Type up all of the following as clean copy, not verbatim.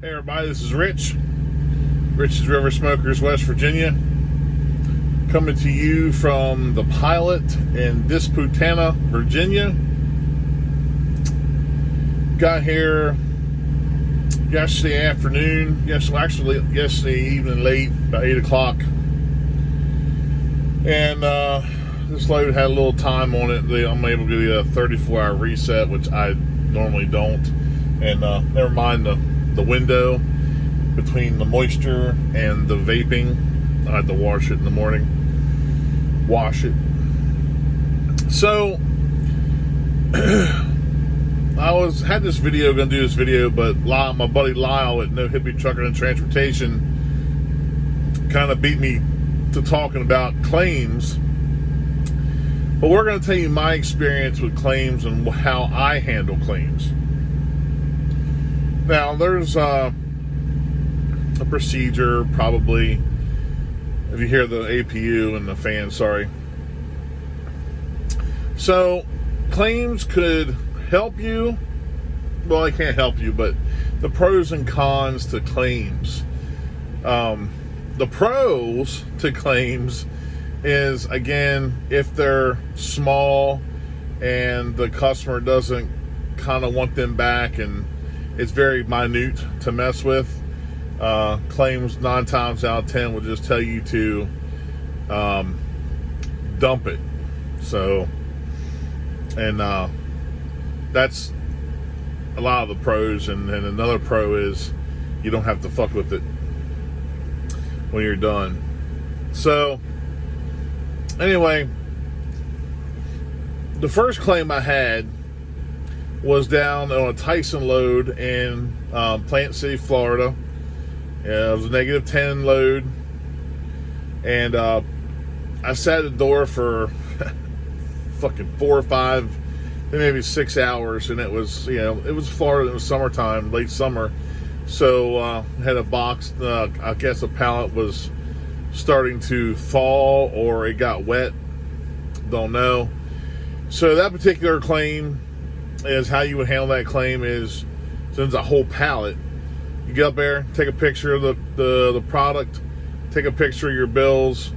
Hey everybody, this is Rich. Rich's River Smokers, West Virginia. Coming to you from the Pilot in Disputana, Virginia. Got here yesterday afternoon. Yesterday evening late, about 8 o'clock. And this load had a little time on it. I'm able to do a 34-hour reset, which I normally don't. And never mind the window between the moisture and the vaping. I had to wash it in the morning. Wash it. So had this video, gonna do this video, but my buddy Lyle at No Hippie Trucking and Transportation kind of beat me to talking about claims. But we're going to tell you my experience with claims and how I handle claims. Now, there's a procedure, probably, if you hear the APU and the fan, sorry. So, claims could help you. Well, I can't help you, but the pros and cons to claims. The pros to claims is, again, if they're small and the customer doesn't kind of want them back and it's very minute to mess with, claims 9 times out of 10 will just tell you to dump it. So, and that's a lot of the pros. And another pro is you don't have to fuck with it when you're done. So anyway, the first claim I had was down on a Tyson load in Plant City, Florida. It was a -10 load, and I sat at the door for fucking 4 or 5, maybe 6 hours, and it was Florida. It was summertime, late summer, so had a box. I guess a pallet was starting to thaw or it got wet, don't know. So that particular claim is how you would handle that claim is, since it's a whole pallet, you get up there, take a picture of the product, take a picture of your bills,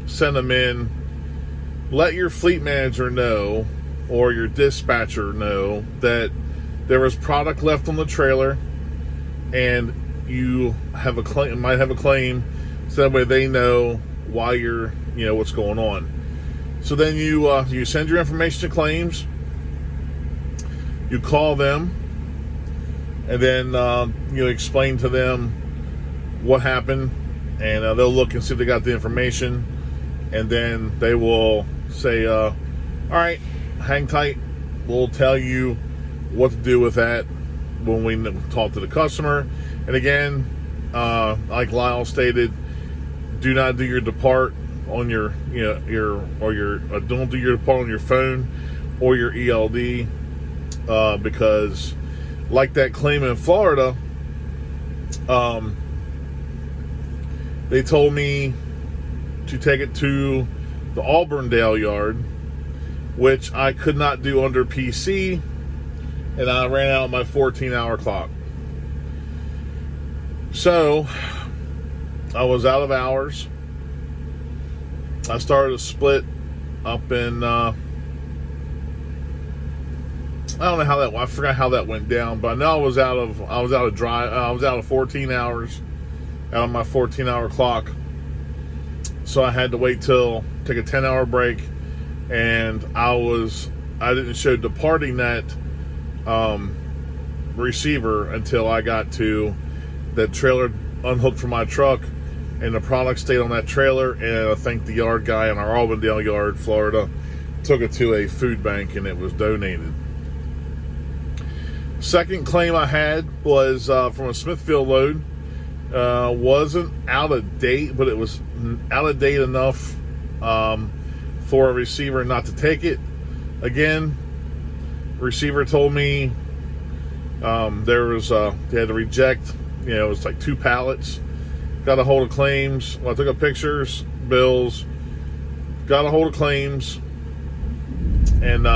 send them in, let your fleet manager know or your dispatcher know that there was product left on the trailer and you have a claim, might have a claim. So that way they know why you're, what's going on. So then you send your information to claims, you call them, and then you explain to them what happened, and they'll look and see if they got the information, and then they will say, all right, hang tight, we'll tell you what to do with that when we talk to the customer. And again, like Lyle stated, do not do your depart on your, don't do your depart on your phone or your ELD, because like that claim in Florida, they told me to take it to the Auburndale yard, which I could not do under PC, and I ran out my 14-hour clock. So I was out of hours. I started a split up in I don't know how that. I forgot how that went down, but I know I was out of 14 hours, out of my 14-hour clock. So I had to take a 10-hour break, and I didn't show departing that receiver until I got to that trailer, unhooked from my truck, and the product stayed on that trailer. And I think the yard guy in our Auburndale yard, Florida, took it to a food bank and it was donated. Second claim I had was from a Smithfield load. Wasn't out of date, but it was out of date enough for a receiver not to take it. Again, receiver told me they had to reject, it was like 2 pallets. Got a hold of claims. Well, I took up pictures, bills, got a hold of claims, and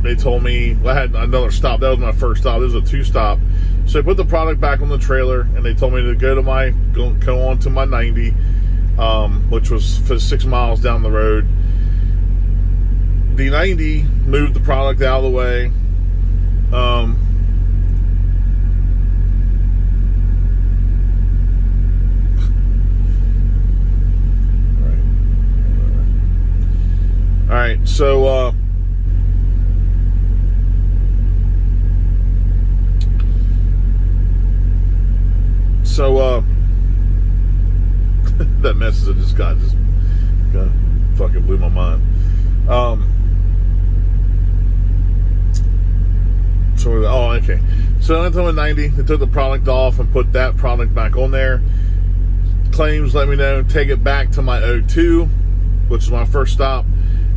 they told me, well, I had another stop. That was my first stop. This was a 2-stop. So I put the product back on the trailer, and they told me to go on to my 90, which was for 6 miles down the road. The 90 moved the product out of the way. All right, so that message I just got fucking blew my mind. Okay. So I went to 90. They took the product off and put that product back on there. Claims let me know, take it back to my 02, which is my first stop,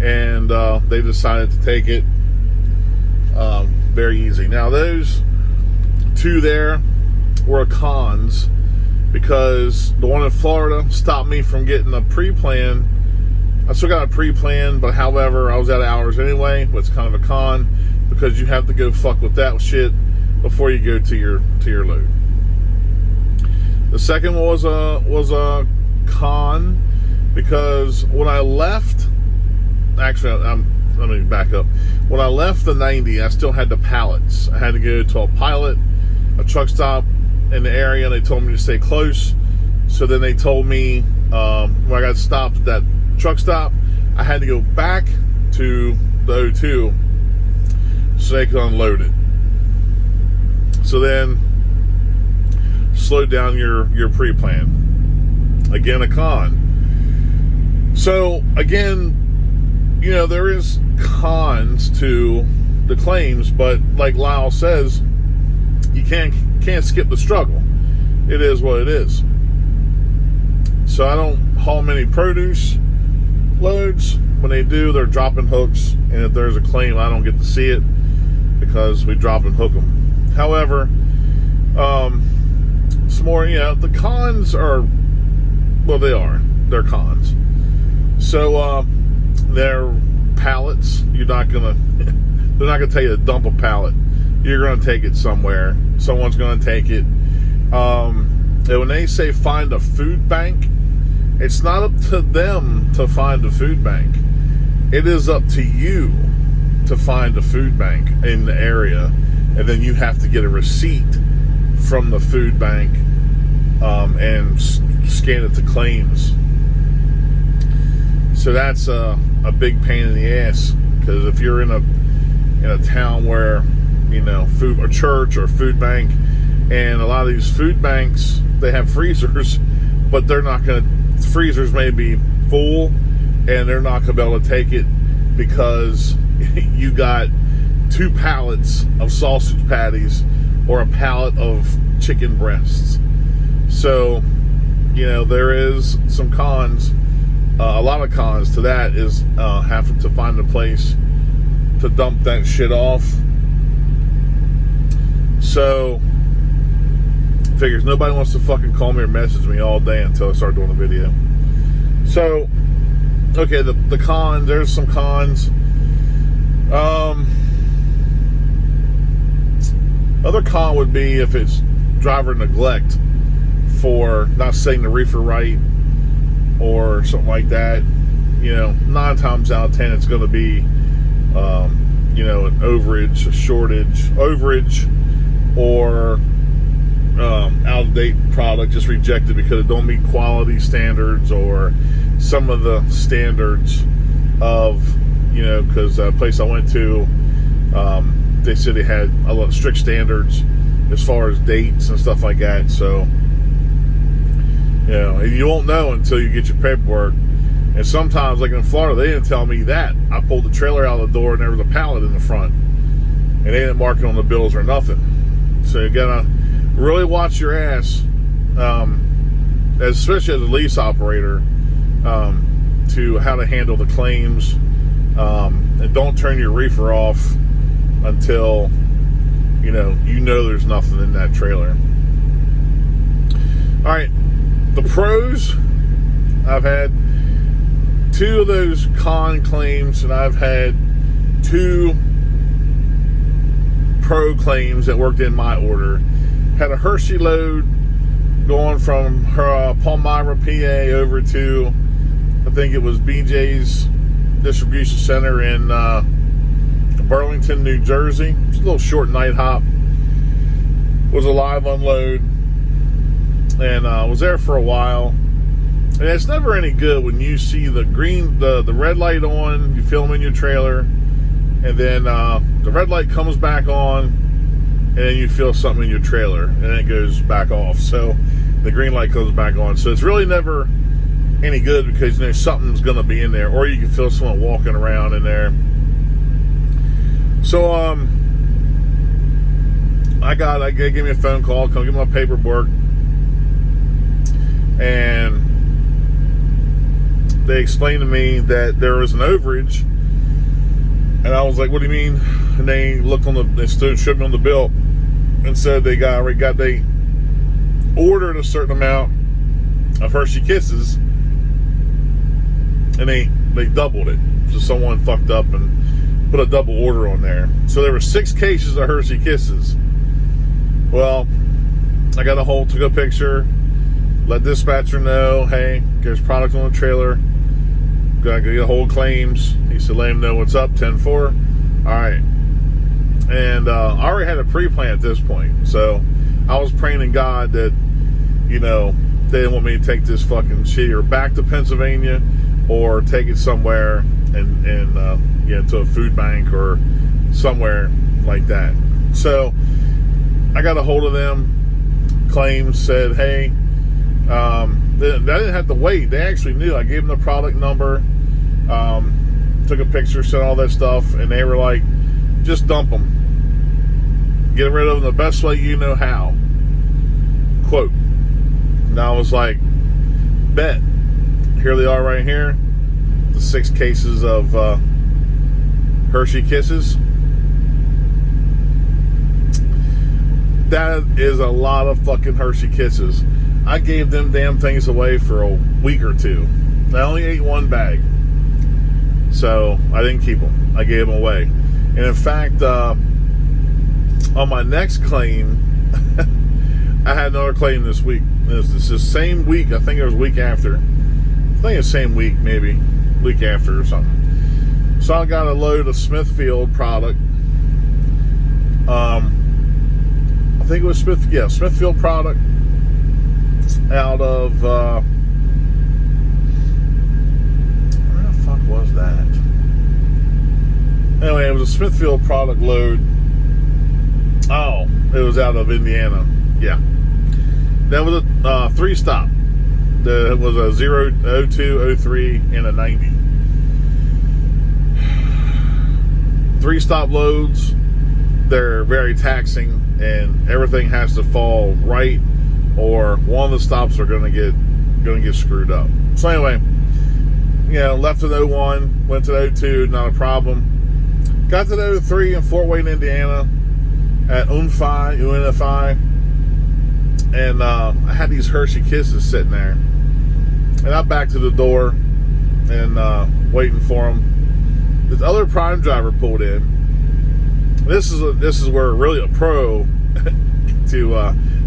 and they decided to take it. Very easy. Now those two there were cons, because the one in Florida stopped me from getting a pre-plan. I still got a pre-plan, but however, I was out of hours anyway, but it's kind of a con, because you have to go fuck with that shit before you go to your load. The second one was a con, because when I left, actually, let me back up. When I left the 90, I still had the pallets. I had to go to a pilot, a truck stop in the area, and they told me to stay close. So then they told me when I got stopped at that truck stop, I had to go back to the 02 so they could unload it. So then slowed down your pre-plan. Again, a con. So again, you know, there is cons to the claims, but like Lyle says, you can't skip the struggle. It is what it is. So I don't haul many produce loads. When they do, they're dropping hooks, and if there's a claim, I don't get to see it because we drop and hook them. However, some more, the cons are, well, they're cons. So they're pallets. They're not gonna tell you to dump a pallet. You're gonna take it somewhere. Someone's gonna take it. And when they say find a food bank, it's not up to them to find a food bank. It is up to you to find a food bank in the area, and then you have to get a receipt from the food bank and scan it to claims. So that's a big pain in the ass, because if you're in a town where food or church or food bank, and a lot of these food banks, they have freezers, but they're not going to. Freezers may be full, and they're not going to be able to take it because you got 2 pallets of sausage patties or a pallet of chicken breasts. So, there is some cons. A lot of cons to that is having to find a place to dump that shit off. So, figures nobody wants to fucking call me or message me all day until I start doing a video. So, okay, the cons, there's some cons. Other con would be if it's driver neglect for not setting the reefer right or something like that. 9 times out of 10 it's going to be an overage, a shortage, or out-of-date product just rejected because it don't meet quality standards or some of the standards of, because the place I went to, they said they had a lot of strict standards as far as dates and stuff like that. So, you won't know until you get your paperwork. And sometimes, like in Florida, they didn't tell me that. I pulled the trailer out of the door and there was a pallet in the front, and they didn't mark it on the bills or nothing. So you gotta really watch your ass, especially as a lease operator, to how to handle the claims, and don't turn your reefer off until you know there's nothing in that trailer. All right, the pros. I've had 2 of those con claims, and I've had 2 pro claims that worked in my order. had a Hershey load going from her Palmyra, PA over to, I think it was BJ's distribution center in Burlington, New Jersey. It's a little short night hop. Was a live unload, and was there for a while. And it's never any good when you see the red light on, you film in your trailer, and then the red light comes back on, and then you feel something in your trailer, and then it goes back off. So the green light comes back on. So it's really never any good, because something's going to be in there, or you can feel someone walking around in there. So I gave me a phone call, come get my paperwork, and they explained to me that there was an overage, and I was like, "What do you mean?" And they looked on they showed me on the bill and said they ordered a certain amount of Hershey Kisses, and they doubled it. So someone fucked up and put a double order on there. So there were 6 cases of Hershey Kisses. Well, I got took a picture, let dispatcher know, hey, there's product on the trailer. Gotta get a hold of claims. He said, let him know what's up, 10-4. All right. And I already had a pre-plan at this point. So I was praying to God that, they didn't want me to take this fucking shit or back to Pennsylvania, or take it somewhere and to a food bank or somewhere like that. So I got a hold of them. Claims said, hey, I didn't have to wait. They actually knew. I gave them the product number, took a picture, said all that stuff, and they were like, just dump them. Get rid of them the best way you know how. Quote. And I was like, bet. Here they are right here. The 6 cases of Hershey Kisses. That is a lot of fucking Hershey Kisses. I gave them damn things away for a week or 2. I only ate 1 bag. So I didn't keep them. I gave them away. And in fact, on my next claim, I had another claim this week. It's the same week. I think it was a week after. I think it's the same week, maybe. Week after or something. So I got a load of Smithfield product. I think it was Smithfield product out of where the fuck was that? Anyway, it was a Smithfield product load. Oh, it was out of Indiana. Yeah. That was a 3-stop. It was a 0, 02, 03, and a 90. 3-stop loads, they're very taxing, and everything has to fall right, or one of the stops are going to get screwed up. So anyway, left in 01, went to 02, not a problem. Got to 03 in Fort Wayne, Indiana, at UNFI, and I had these Hershey Kisses sitting there, and I backed to the door and waiting for them. This other prime driver pulled in. This is where really a pro to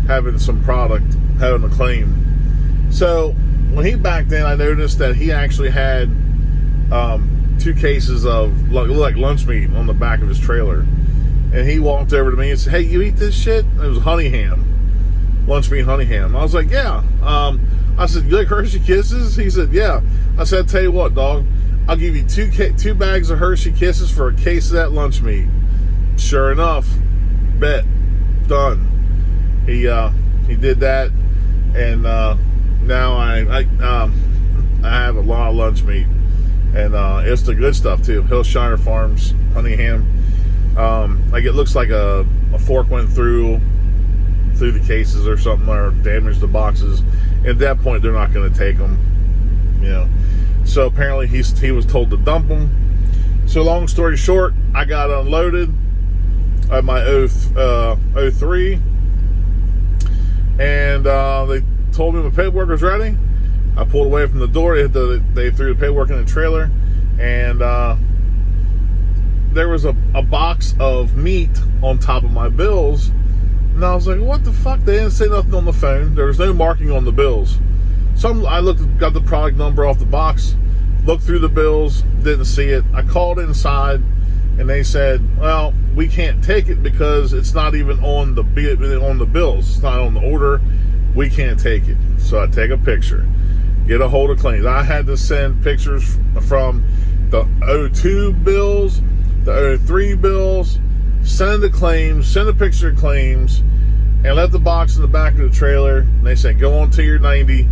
having some product, having a claim. So when he backed in, I noticed that he actually had 2 cases of like lunch meat on the back of his trailer. And he walked over to me and said, hey, you eat this shit? It was honey ham. Lunch meat honey ham. I was like, yeah. I said, you like Hershey Kisses? He said, yeah. I said, I'll tell you what, dog. I'll give you 2 bags of Hershey Kisses for a case of that lunch meat. Sure enough, bet. Done. He did that, and now I have a lot of lunch meat, and it's the good stuff too. Hillshire Farms honey ham. Like it looks like a fork went through the cases or something, or damaged the boxes. At that point, they're not going to take them. So apparently he was told to dump them. So long story short, I got unloaded at my 03, and they told me my paperwork was ready. I pulled away from the door. They threw the paperwork in the trailer, and there was a box of meat on top of my bills And I was like, what the fuck? They didn't say nothing on the phone. There was no marking on the bills. So I got the product number off the box, looked through the bills, didn't see it. I called inside, and they said, well, we can't take it because it's not even on the bills. It's not on the order. We can't take it. So I take a picture, get a hold of claims. I had to send pictures from the 02 bills, the 03 bills, send the claims, send a picture of claims, and left the box in the back of the trailer. And they said, go on to your 90.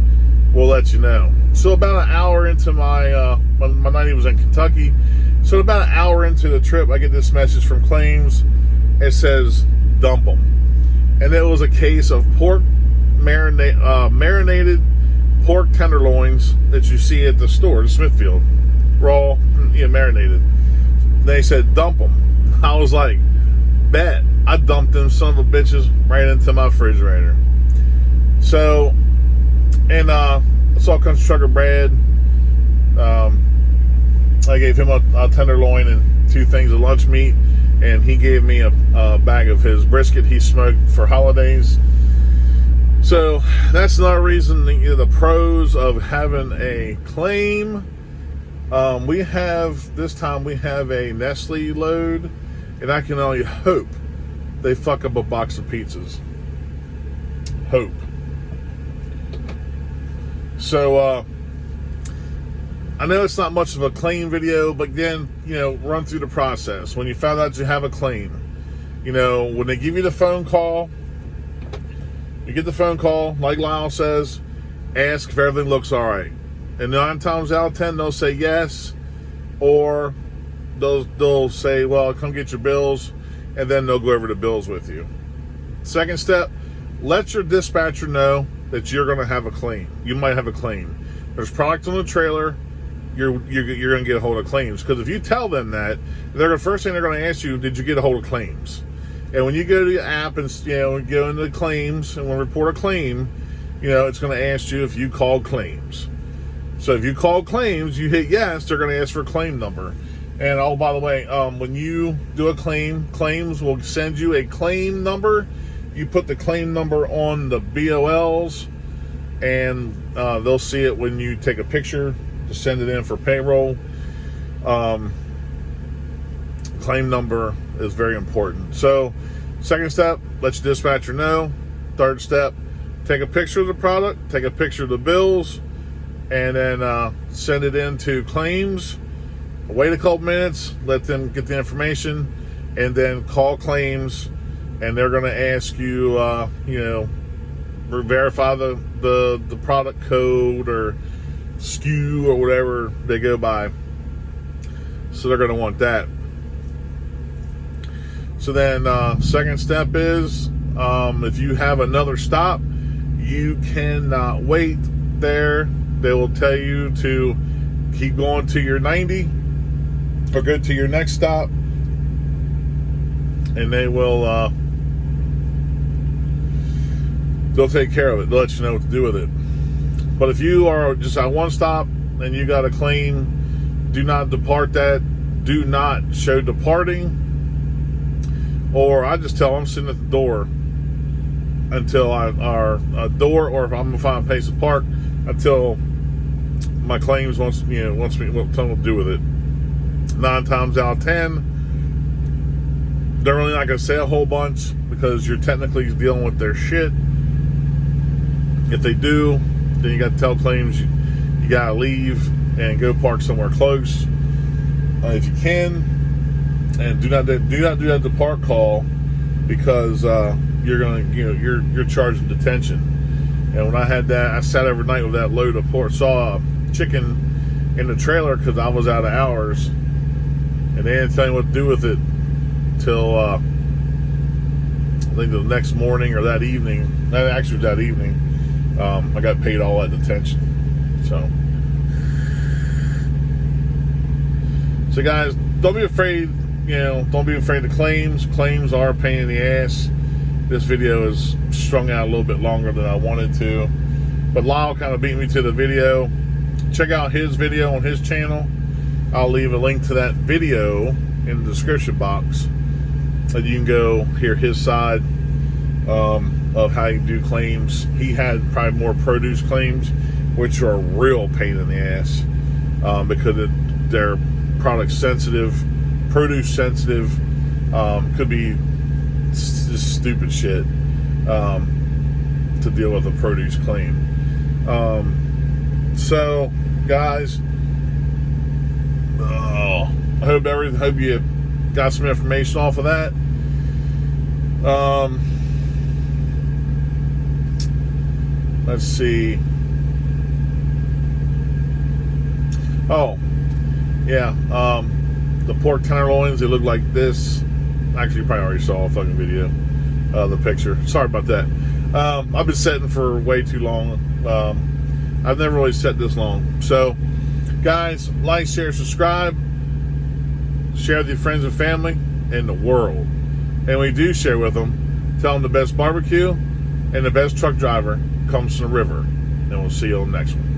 We'll let you know. So about an hour into my 90 was in Kentucky. So about an hour into the trip, I get this message from claims. It says, dump them. And it was a case of pork marinated pork tenderloins that you see at the store, the Smithfield, raw, marinated. They said, dump them. I was like, bet. I dumped them son of a bitches right into my refrigerator. So, and I saw Country Trucker Brad. I gave him a tenderloin and 2 things of lunch meat, and he gave me a bag of his brisket he smoked for holidays. So that's another reason, the pros of having a claim. This time we have a Nestle load, and I can only hope they fuck up a box of pizzas. Hope. So, I know it's not much of a claim video, but then, run through the process. When you found out you have a claim, when they give you the phone call, you get the phone call, like Lyle says, ask if everything looks all right. And 9 times out of 10, they'll say yes, or they'll say, well, come get your bills, and then they'll go over the bills with you. Second step, let your dispatcher know that you're going to have a claim. You might have a claim. There's product on the trailer. You're going to get a hold of claims. Because if you tell them that, the first thing they're going to ask you, did you get a hold of claims? And when you go to the app and go into the claims and when report a claim, it's going to ask you if you called claims. So if you call claims, you hit yes, they're going to ask for a claim number. And oh, by the way, when you do a claim, claims will send you a claim number. You put the claim number on the BOLs, and they'll see it when you take a picture to send it in for payroll. Claim number is very important. So, second step, let your dispatcher know. Third step, take a picture of the product, take a picture of the bills, and then send it in to claims. Wait a couple minutes, let them get the information, and then call claims, and they're going to ask you, verify the product code or SKU or whatever they go by. So they're going to want that. So then second step is, if you have another stop, you cannot wait there. They will tell you to keep going to your 90 or go to your next stop, and they will they'll take care of it. They'll let you know what to do with it. But if you are just at one stop and you got a claim, do not depart that. Do not show departing. Or I just tell them, I'm sitting at the door until door, or if I'm gonna find a place to park until my claims wants me what to do with it. 9 times out of 10, they're really not gonna say a whole bunch because you're technically dealing with their shit. If they do, then you got to tell claims you gotta leave and go park somewhere close if you can, and do not do that depart call because you're charged detention. And when I had that, I sat overnight with that load of pork, saw chicken in the trailer because I was out of hours, and they didn't tell me what to do with it till I think the next morning or that evening. Actually, it was that evening. I got paid all that detention. So guys, don't be afraid. Don't be afraid of claims. Claims are a pain in the ass. This video is strung out a little bit longer than I wanted to, but Lyle kind of beat me to the video. Check out his video on his channel. I'll leave a link to that video in the description box, and you can go hear his side of how you do claims. He had probably more produce claims, which are a real pain in the ass, because they're product sensitive, produce sensitive, could be just stupid shit to deal with a produce claim. So, guys, I hope you got some information off of that. Let's see. Oh, yeah. The pork tenderloins, they look like this. Actually, you probably already saw a fucking video, the picture. Sorry about that. I've been setting for way too long. I've never really set this long. So, guys, like, share, subscribe. Share with your friends and family in the world. And we do share with them. Tell them the best barbecue and the best truck driver comes from the river. And we'll see you on the next one.